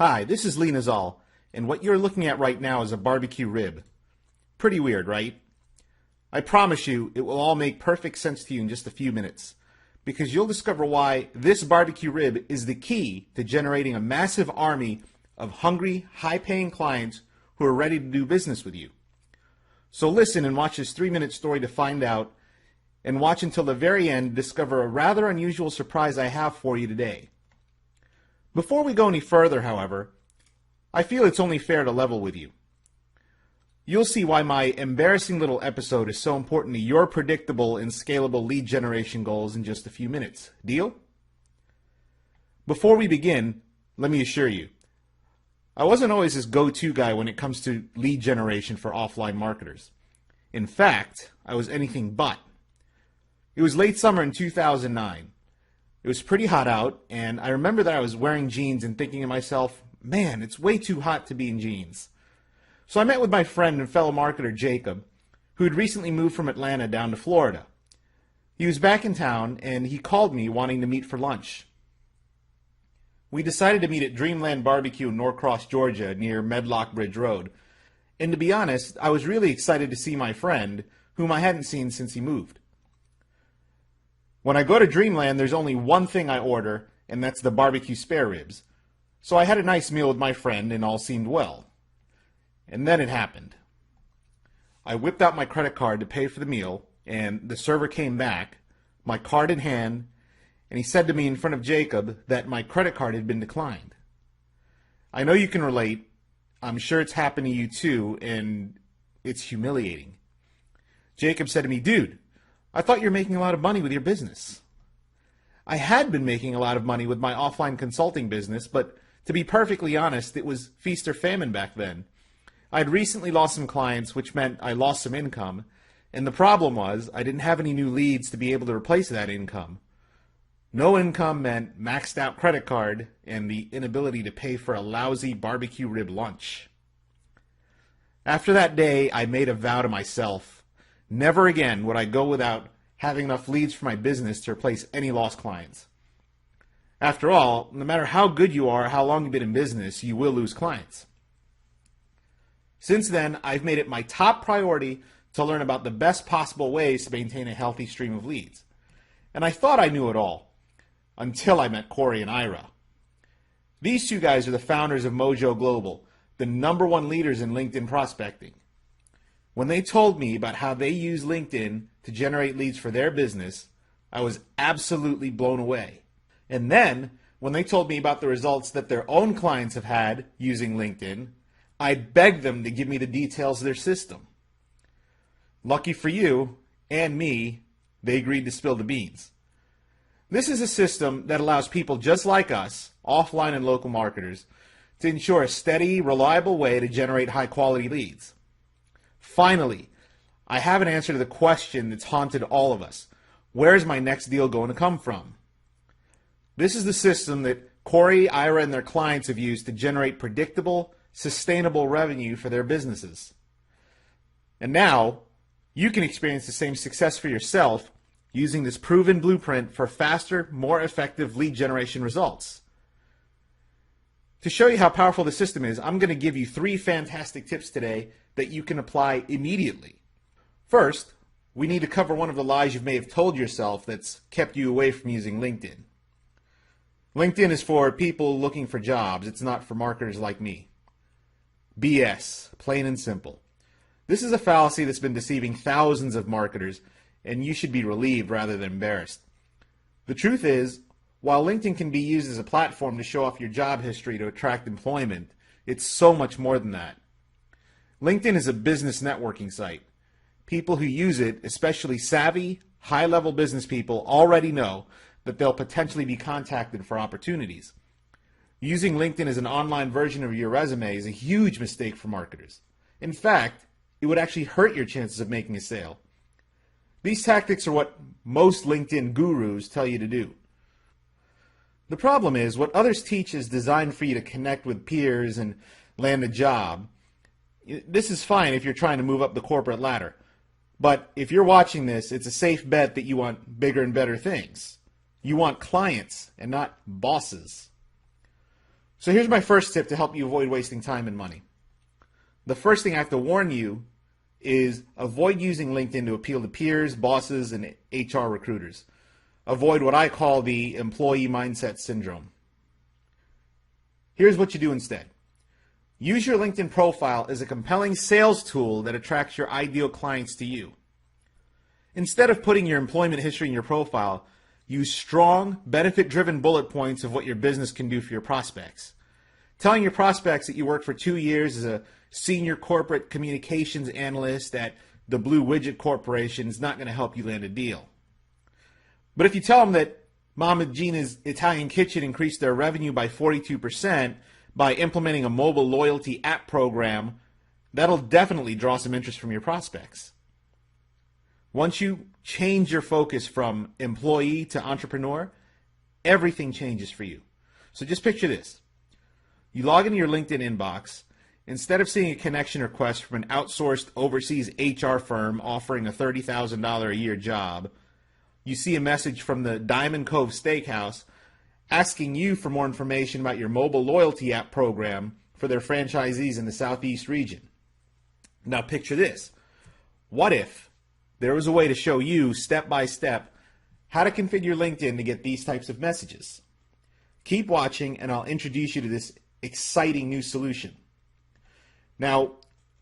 Hi, this is Lee Nazal, and what you're looking at right now is a barbecue rib. Pretty weird, right? I promise you, it will all make perfect sense to you in just a few minutes, because you'll discover why this barbecue rib is the key to generating a massive army of hungry, high-paying clients who are ready to do business with you. So listen and watch this 3-minute story to find out, and watch until the very end to discover a rather unusual surprise I have for you today. Before we go any further, however, I feel it's only fair to level with you. You'll see why my embarrassing little episode is so important to your predictable and scalable lead generation goals in just a few minutes. Deal? Before we begin, let me assure you, I wasn't always this go-to guy when it comes to lead generation for offline marketers. In fact, I was anything but. It was late summer in 2009. It was pretty hot out, and I remember that I was wearing jeans and thinking to myself, man, it's way too hot to be in jeans. So I met with my friend and fellow marketer Jacob, who had recently moved from Atlanta down to Florida. He was back in town, and he called me wanting to meet for lunch. We decided to meet at Dreamland Barbecue in Norcross, Georgia, near Medlock Bridge Road. And to be honest, I was really excited to see my friend, whom I hadn't seen since he moved. When I go to Dreamland, there's only one thing I order, and that's the barbecue spare ribs. So I had a nice meal with my friend, and all seemed well. And then it happened. I whipped out my credit card to pay for the meal, and the server came back, my card in hand, and he said to me in front of Jacob that my credit card had been declined. I know you can relate. I'm sure it's happened to you too, and it's humiliating. Jacob said to me, dude, I thought you were making a lot of money with your business. I had been making a lot of money with my offline consulting business, but to be perfectly honest, it was feast or famine back then. I had recently lost some clients, which meant I lost some income, and the problem was I didn't have any new leads to be able to replace that income. No income meant maxed out credit card and the inability to pay for a lousy barbecue rib lunch. After that day, I made a vow to myself. Never again would I go without having enough leads for my business to replace any lost clients. After all, no matter how good you are, how long you've been in business, you will lose clients. Since then, I've made it my top priority to learn about the best possible ways to maintain a healthy stream of leads. And I thought I knew it all, until I met Corey and Ira. These two guys are the founders of Mojo Global, the #1 leaders in LinkedIn prospecting. When they told me about how they use LinkedIn to generate leads for their business, I was absolutely blown away. And then, when they told me about the results that their own clients have had using LinkedIn, I begged them to give me the details of their system. Lucky for you, and me, they agreed to spill the beans. This is a system that allows people just like us, offline and local marketers, to ensure a steady, reliable way to generate high-quality leads. Finally, I have an answer to the question that's haunted all of us. Where's my next deal going to come from? This is the system that Corey, Ira, and their clients have used to generate predictable, sustainable revenue for their businesses. And now, you can experience the same success for yourself using this proven blueprint for faster, more effective lead generation results. To show you how powerful the system is, I'm going to give you 3 fantastic tips today that you can apply immediately. First, we need to cover one of the lies you may have told yourself that's kept you away from using LinkedIn. LinkedIn is for people looking for jobs. It's not for marketers like me. BS, plain and simple. This is a fallacy that's been deceiving thousands of marketers, and you should be relieved rather than embarrassed. The truth is, while LinkedIn can be used as a platform to show off your job history to attract employment, it's so much more than that. LinkedIn is a business networking site. People who use it, especially savvy, high-level business people, already know that they'll potentially be contacted for opportunities. Using LinkedIn as an online version of your resume is a huge mistake for marketers. In fact, it would actually hurt your chances of making a sale. These tactics are what most LinkedIn gurus tell you to do. The problem is, what others teach is designed for you to connect with peers and land a job. This is fine if you're trying to move up the corporate ladder. But if you're watching this, it's a safe bet that you want bigger and better things. You want clients and not bosses. So here's my first tip to help you avoid wasting time and money. The first thing I have to warn you is avoid using LinkedIn to appeal to peers, bosses, and HR recruiters. Avoid what I call the employee mindset syndrome. Here's what you do instead. Use your LinkedIn profile as a compelling sales tool that attracts your ideal clients to you. Instead of putting your employment history in your profile, use strong, benefit-driven bullet points of what your business can do for your prospects. Telling your prospects that you worked for 2 years as a senior corporate communications analyst at the Blue Widget Corporation is not going to help you land a deal. But if you tell them that Mama Gina's Italian Kitchen increased their revenue by 42% by implementing a mobile loyalty app program, that'll definitely draw some interest from your prospects. Once you change your focus from employee to entrepreneur, everything changes for you. So just picture this. You log into your LinkedIn inbox. Instead of seeing a connection request from an outsourced overseas HR firm offering a $30,000 a year job, you see a message from the Diamond Cove Steakhouse asking you for more information about your mobile loyalty app program for their franchisees in the Southeast region. Now picture this. What if there was a way to show you step by step how to configure LinkedIn to get these types of messages? Keep watching and I'll introduce you to this exciting new solution. Now,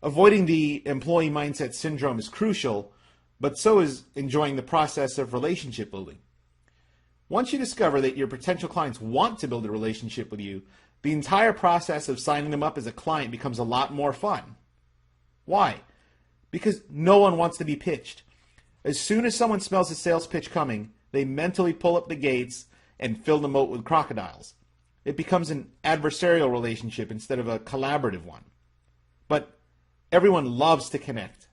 avoiding the employee mindset syndrome is crucial, but so is enjoying the process of relationship building. Once you discover that your potential clients want to build a relationship with you, the entire process of signing them up as a client becomes a lot more fun. Why? Because no one wants to be pitched. As soon as someone smells a sales pitch coming, they mentally pull up the gates and fill the moat with crocodiles. It becomes an adversarial relationship instead of a collaborative one. But everyone loves to connect.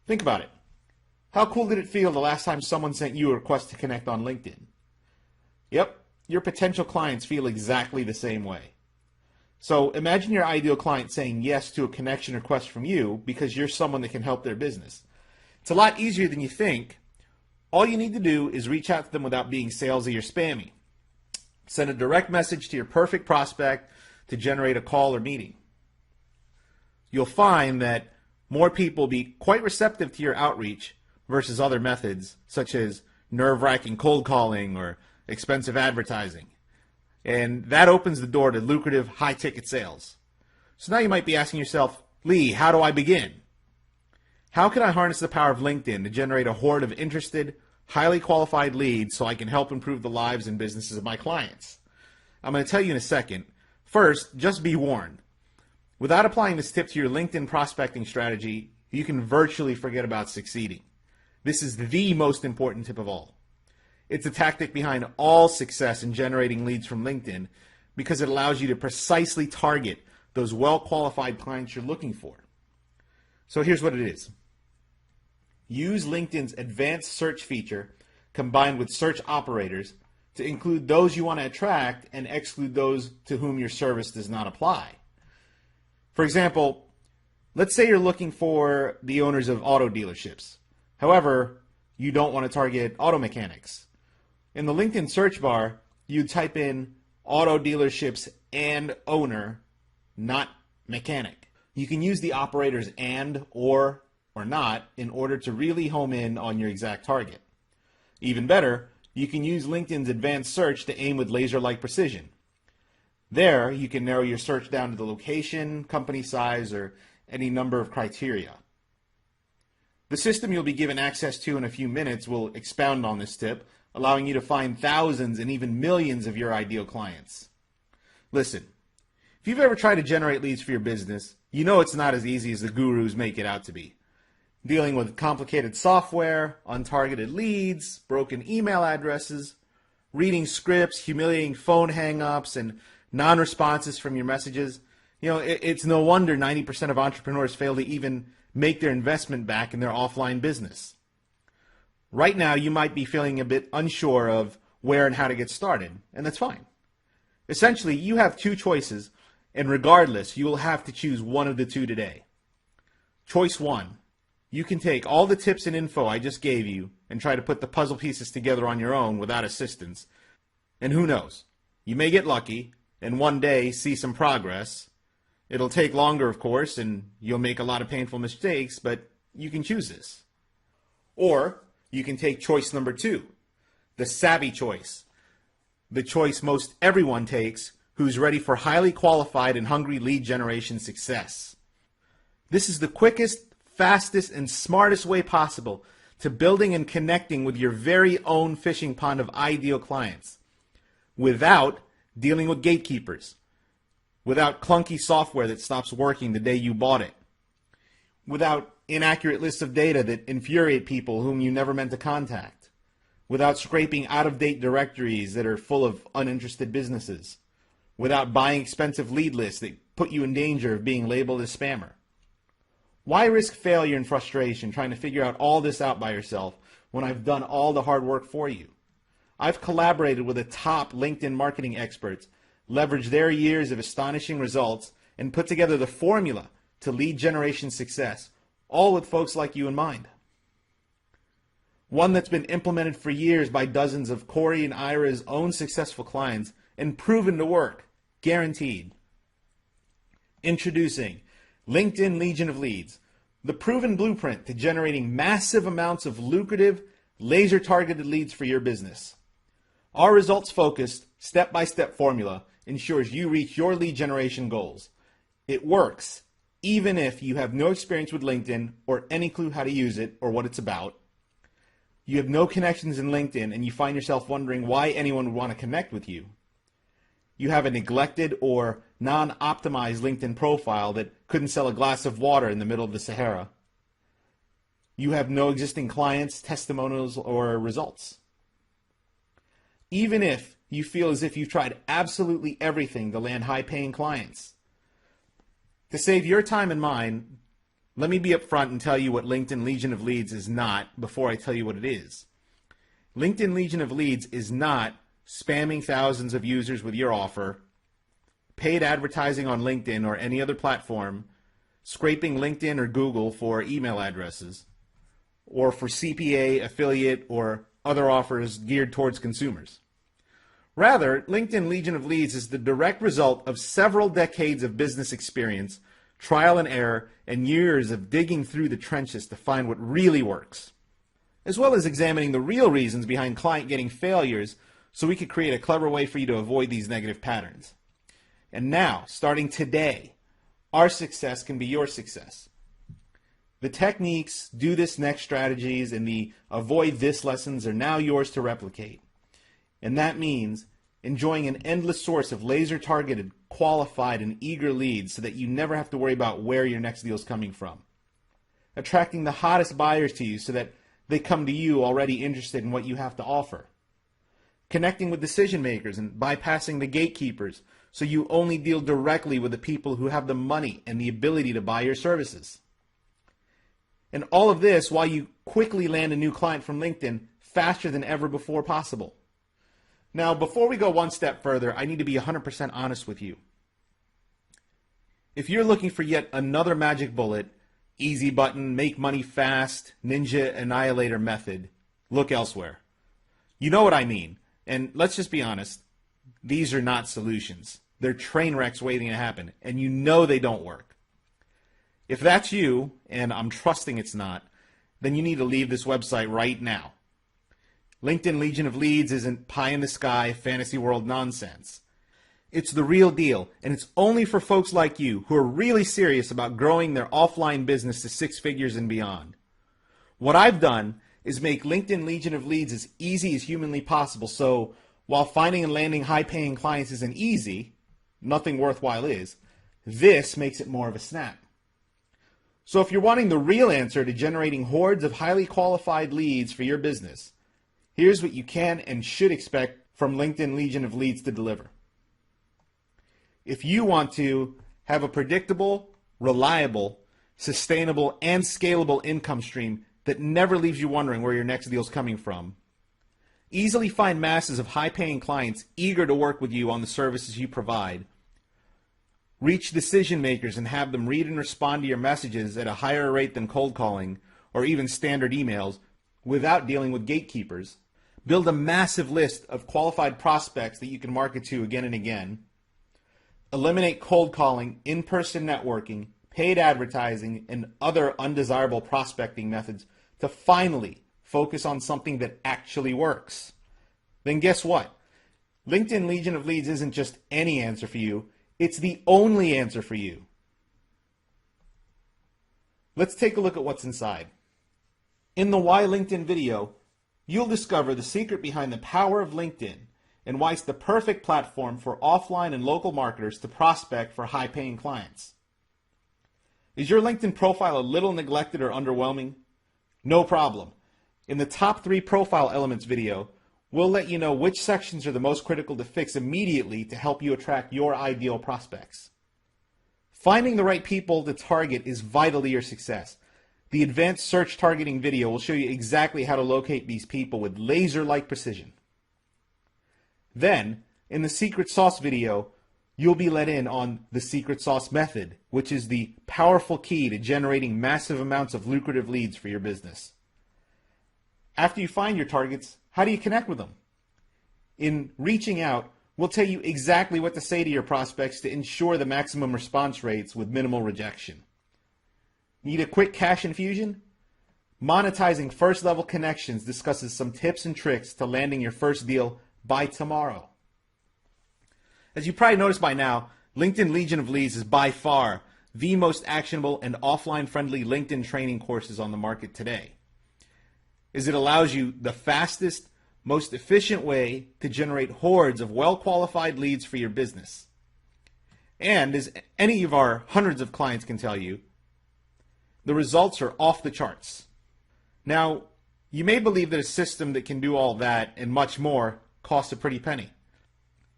Think about it. How cool did it feel the last time someone sent you a request to connect on LinkedIn? Yep, your potential clients feel exactly the same way. So imagine your ideal client saying yes to a connection request from you because you're someone that can help their business. It's a lot easier than you think. All you need to do is reach out to them without being salesy or spammy. Send a direct message to your perfect prospect to generate a call or meeting. You'll find that more people will be quite receptive to your outreach versus other methods such as nerve-wracking cold calling or expensive advertising. And that opens the door to lucrative high-ticket sales. So now you might be asking yourself, Lee, how do I begin? How can I harness the power of LinkedIn to generate a horde of interested, highly qualified leads so I can help improve the lives and businesses of my clients? I'm going to tell you in a second. First, just be warned. Without applying this tip to your LinkedIn prospecting strategy, you can virtually forget about succeeding. This is the most important tip of all. It's a tactic behind all success in generating leads from LinkedIn because it allows you to precisely target those well-qualified clients you're looking for. So here's what it is. Use LinkedIn's advanced search feature combined with search operators to include those you want to attract and exclude those to whom your service does not apply. For example, let's say you're looking for the owners of auto dealerships. However, you don't want to target auto mechanics. In the LinkedIn search bar, you type in auto dealerships and owner, not mechanic. You can use the operators and, or not in order to really home in on your exact target. Even better, you can use LinkedIn's advanced search to aim with laser-like precision. There, you can narrow your search down to the location, company size, or any number of criteria. The system you'll be given access to in a few minutes will expound on this tip, allowing you to find thousands and even millions of your ideal clients. Listen, if you've ever tried to generate leads for your business, you know it's not as easy as the gurus make it out to be. Dealing with complicated software, untargeted leads, broken email addresses, reading scripts, humiliating phone hang-ups, and non-responses from your messages. It's no wonder 90% of entrepreneurs fail to even make their investment back in their offline business. Right now, you might be feeling a bit unsure of where and how to get started, and that's fine. Essentially, you have two choices, and regardless, you will have to choose one of the two today. Choice one, you can take all the tips and info I just gave you and try to put the puzzle pieces together on your own without assistance. And who knows, you may get lucky, and one day see some progress. It'll take longer, of course, and you'll make a lot of painful mistakes, but you can choose this. Or you can take choice number 2, the savvy choice. The choice most everyone takes who's ready for highly qualified and hungry lead generation success. This is the quickest, fastest, and smartest way possible to building and connecting with your very own fishing pond of ideal clients without dealing with gatekeepers, without clunky software that stops working the day you bought it, without inaccurate lists of data that infuriate people whom you never meant to contact, without scraping out-of-date directories that are full of uninterested businesses, without buying expensive lead lists that put you in danger of being labeled as spammer. Why risk failure and frustration trying to figure out all this out by yourself when I've done all the hard work for you? I've collaborated with the top LinkedIn marketing experts, leveraged their years of astonishing results, and put together the formula to lead generation success, all with folks like you in mind. One that's been implemented for years by dozens of Corey and Ira's own successful clients and proven to work, guaranteed. Introducing LinkedIn Legion of Leads, the proven blueprint to generating massive amounts of lucrative, laser-targeted leads for your business. Our results-focused, step-by-step formula ensures you reach your lead generation goals. It works, even if you have no experience with LinkedIn or any clue how to use it or what it's about. You have no connections in LinkedIn and you find yourself wondering why anyone would want to connect with you. You have a neglected or non-optimized LinkedIn profile that couldn't sell a glass of water in the middle of the Sahara. You have no existing clients, testimonials, or results. Even if you feel as if you've tried absolutely everything to land high-paying clients. To save your time and mine, let me be upfront and tell you what LinkedIn Legion of Leads is not before I tell you what it is. LinkedIn Legion of Leads is not spamming thousands of users with your offer, paid advertising on LinkedIn or any other platform, scraping LinkedIn or Google for email addresses, or for CPA, affiliate, or other offers geared towards consumers. Rather, LinkedIn Legion of Leads is the direct result of several decades of business experience, trial and error, and years of digging through the trenches to find what really works, as well as examining the real reasons behind client getting failures so we could create a clever way for you to avoid these negative patterns. And now, starting today, our success can be your success. The techniques, do this next strategies, and the avoid this lessons are now yours to replicate. And that means enjoying an endless source of laser-targeted, qualified, and eager leads so that you never have to worry about where your next deal is coming from. Attracting the hottest buyers to you so that they come to you already interested in what you have to offer. Connecting with decision makers and bypassing the gatekeepers so you only deal directly with the people who have the money and the ability to buy your services. And all of this while you quickly land a new client from LinkedIn faster than ever before possible. Now, before we go one step further, I need to be 100% honest with you. If you're looking for yet another magic bullet, easy button, make money fast, ninja annihilator method, look elsewhere. You know what I mean. And let's just be honest, these are not solutions. They're train wrecks waiting to happen, and you know they don't work. If that's you, and I'm trusting it's not, then you need to leave this website right now. LinkedIn Legion of Leads isn't pie-in-the-sky, fantasy world nonsense. It's the real deal, and it's only for folks like you who are really serious about growing their offline business to 6 figures and beyond. What I've done is make LinkedIn Legion of Leads as easy as humanly possible, so while finding and landing high-paying clients isn't easy, nothing worthwhile is, this makes it more of a snap. So if you're wanting the real answer to generating hordes of highly qualified leads for your business, here's what you can and should expect from LinkedIn Legion of Leads to deliver. If you want to have a predictable, reliable, sustainable, and scalable income stream that never leaves you wondering where your next deal is coming from, easily find masses of high-paying clients eager to work with you on the services you provide, reach decision makers and have them read and respond to your messages at a higher rate than cold calling or even standard emails without dealing with gatekeepers, build a massive list of qualified prospects that you can market to again and again, Eliminate cold calling, in-person networking, paid advertising, and other undesirable prospecting methods to finally focus on something that actually works. Then guess what? LinkedIn Legion of Leads isn't just any answer for you, it's the only answer for you. Let's take a look at what's inside. In the Why LinkedIn video, you'll discover the secret behind the power of LinkedIn and why it's the perfect platform for offline and local marketers to prospect for high-paying clients. Is your LinkedIn profile a little neglected or underwhelming? No problem. In the top 3 profile elements video, we'll let you know which sections are the most critical to fix immediately to help you attract your ideal prospects. Finding the right people to target is vital to your success. The advanced search targeting video will show you exactly how to locate these people with laser-like precision. Then, in the secret sauce video, you'll be let in on the secret sauce method, which is the powerful key to generating massive amounts of lucrative leads for your business. After you find your targets, how do you connect with them? In reaching out, we'll tell you exactly what to say to your prospects to ensure the maximum response rates with minimal rejection. Need a quick cash infusion? Monetizing first-level connections discusses some tips and tricks to landing your first deal by tomorrow. As you probably noticed by now, LinkedIn Legion of Leads is by far the most actionable and offline-friendly LinkedIn training courses on the market today, as it allows you the fastest, most efficient way to generate hordes of well-qualified leads for your business. And as any of our hundreds of clients can tell you, the results are off the charts. Now, you may believe that a system that can do all that and much more costs a pretty penny.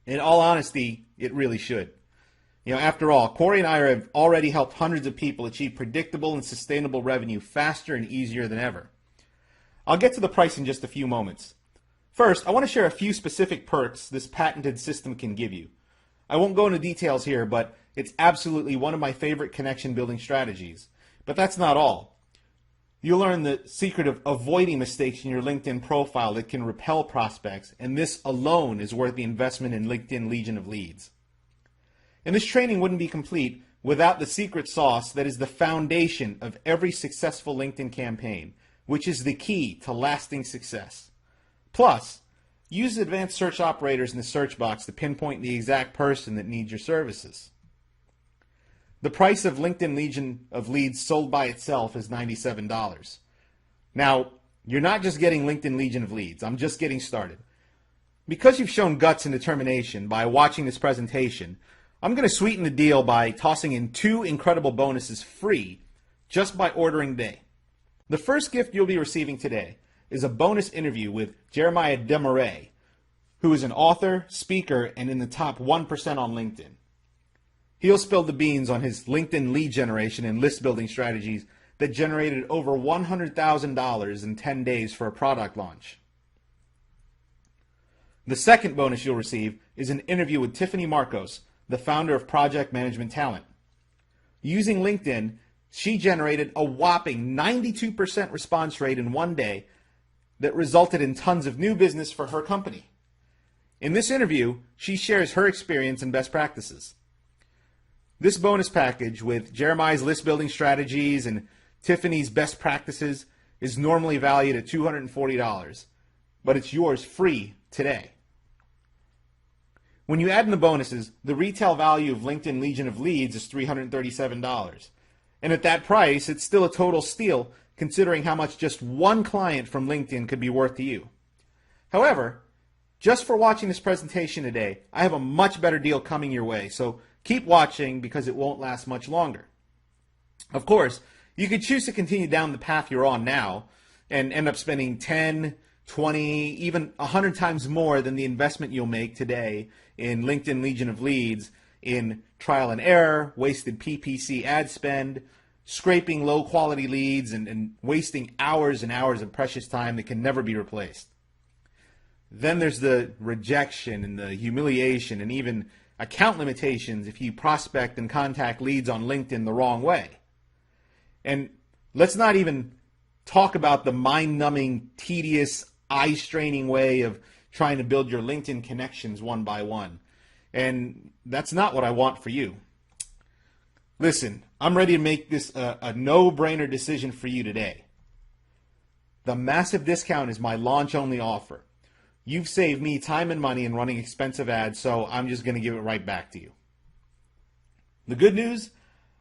In all honesty, it really should. After all, Corey and I have already helped hundreds of people achieve predictable and sustainable revenue faster and easier than ever. I'll get to the price in just a few moments. First, I want to share a few specific perks this patented system can give you. I won't go into details here, but it's absolutely one of my favorite connection building strategies. But that's not all. You'll learn the secret of avoiding mistakes in your LinkedIn profile that can repel prospects, and this alone is worth the investment in LinkedIn Legion of Leads. And this training wouldn't be complete without the secret sauce that is the foundation of every successful LinkedIn campaign, which is the key to lasting success. Plus, use advanced search operators in the search box to pinpoint the exact person that needs your services. The price of LinkedIn Legion of Leads sold by itself is $97. Now, you're not just getting LinkedIn Legion of Leads. I'm just getting started. Because you've shown guts and determination by watching this presentation, I'm going to sweeten the deal by tossing in 2 incredible bonuses free just by ordering today. The first gift you'll be receiving today is a bonus interview with Jeremiah Desmarais, who is an author, speaker, and in the top 1% on LinkedIn. He'll spill the beans on his LinkedIn lead generation and list building strategies that generated over $100,000 in 10 days for a product launch. The second bonus you'll receive is an interview with Tiffany Marcos, the founder of Project Management Talent. Using LinkedIn, she generated a whopping 92% response rate in one day that resulted in tons of new business for her company. In this interview, she shares her experience and best practices. This bonus package with Jeremiah's list building strategies and Tiffany's best practices is normally valued at $240, but it's yours free today. When you add in the bonuses, the retail value of LinkedIn Legion of Leads is $337. And at that price, it's still a total steal considering how much just one client from LinkedIn could be worth to you. However, just for watching this presentation today, I have a much better deal coming your way, so keep watching because it won't last much longer. Of course, you could choose to continue down the path you're on now and end up spending 10, 20, even 100 times more than the investment you'll make today in LinkedIn Legion of Leads in trial and error, wasted PPC ad spend, scraping low-quality leads, and wasting hours and hours of precious time that can never be replaced. Then there's the rejection and the humiliation and even account limitations if you prospect and contact leads on LinkedIn the wrong way. And let's not even talk about the mind-numbing, tedious, eye-straining way of trying to build your LinkedIn connections one by one. And that's not what I want for you. Listen, I'm ready to make this a no-brainer decision for you today. The massive discount is my launch-only offer. You've saved me time and money in running expensive ads, so I'm just going to give it right back to you. The good news,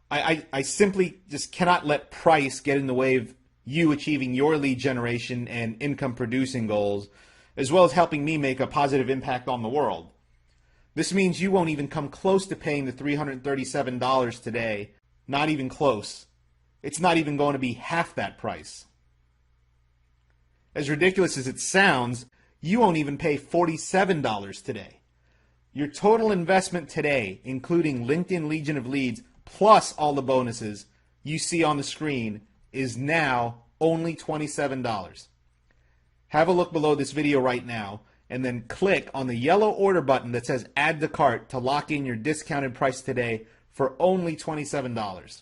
I simply just cannot let price get in the way of you achieving your lead generation and income producing goals, as well as helping me make a positive impact on the world. This means you won't even come close to paying the $337 today. Not even close. It's not even going to be half that price. As ridiculous as it sounds, you won't even pay $47 today. Your total investment today, including LinkedIn Legion of Leads, plus all the bonuses you see on the screen, is now only $27. Have a look below this video right now, and then click on the yellow order button that says Add to Cart to lock in your discounted price today for only $27.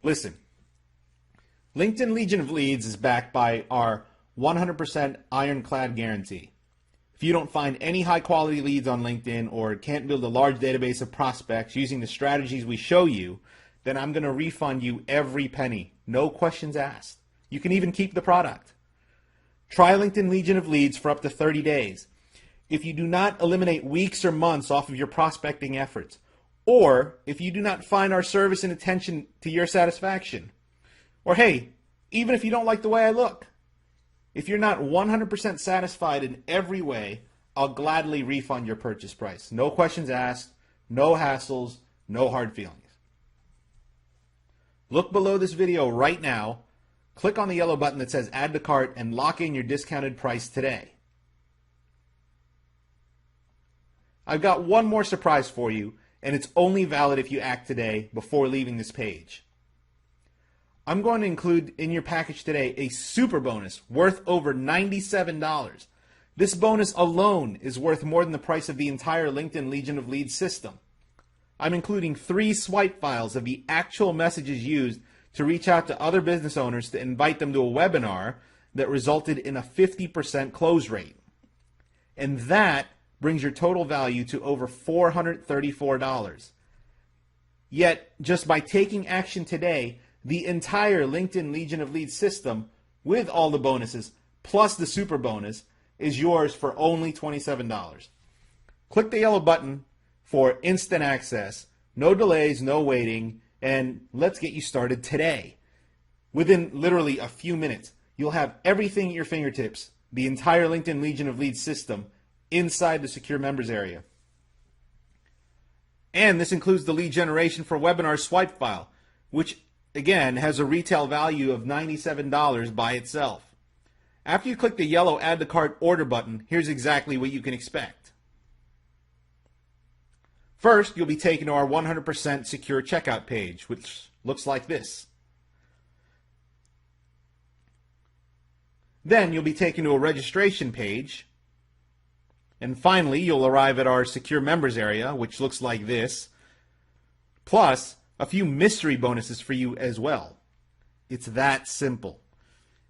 Listen, LinkedIn Legion of Leads is backed by our 100% ironclad guarantee. If you don't find any high-quality leads on LinkedIn or can't build a large database of prospects using the strategies we show you, then I'm going to refund you every penny. No questions asked. You can even keep the product. Try LinkedIn Legion of Leads for up to 30 days. If you do not eliminate weeks or months off of your prospecting efforts, or if you do not find our service and attention to your satisfaction, or hey, even if you don't like the way I look, if you're not 100% satisfied in every way, I'll gladly refund your purchase price. No questions asked, no hassles, no hard feelings. Look below this video right now, click on the yellow button that says Add to Cart, and lock in your discounted price today. I've got one more surprise for you, and it's only valid if you act today before leaving this page. I'm going to include in your package today a super bonus worth over $97. This bonus alone is worth more than the price of the entire LinkedIn Legion of Leads system. I'm including 3 swipe files of the actual messages used to reach out to other business owners to invite them to a webinar that resulted in a 50% close rate. And that brings your total value to over $434. Yet, just by taking action today, the entire LinkedIn Legion of Leads system, with all the bonuses, plus the super bonus, is yours for only $27. Click the yellow button for instant access. No delays, no waiting, and let's get you started today. Within literally a few minutes, you'll have everything at your fingertips, the entire LinkedIn Legion of Leads system, inside the secure members area. And this includes the lead generation for webinar swipe file, which again has a retail value of $97 by itself. After you click the yellow Add to Cart order button, here's exactly what you can expect. First, you'll be taken to our 100% secure checkout page, which looks like this. Then you'll be taken to a registration page. And finally, you'll arrive at our secure members area, which looks like this, plus a few mystery bonuses for you as well. It's that simple.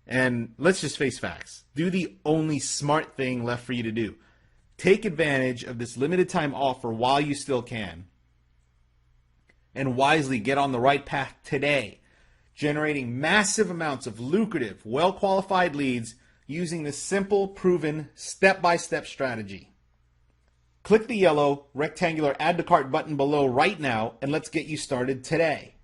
And let's just face facts. Do the only smart thing left for you to do. Take advantage of this limited time offer while you still can, and wisely get on the right path today, generating massive amounts of lucrative, well-qualified leads using this simple, proven, step-by-step strategy. Click the yellow rectangular Add to Cart button below right now, and let's get you started today.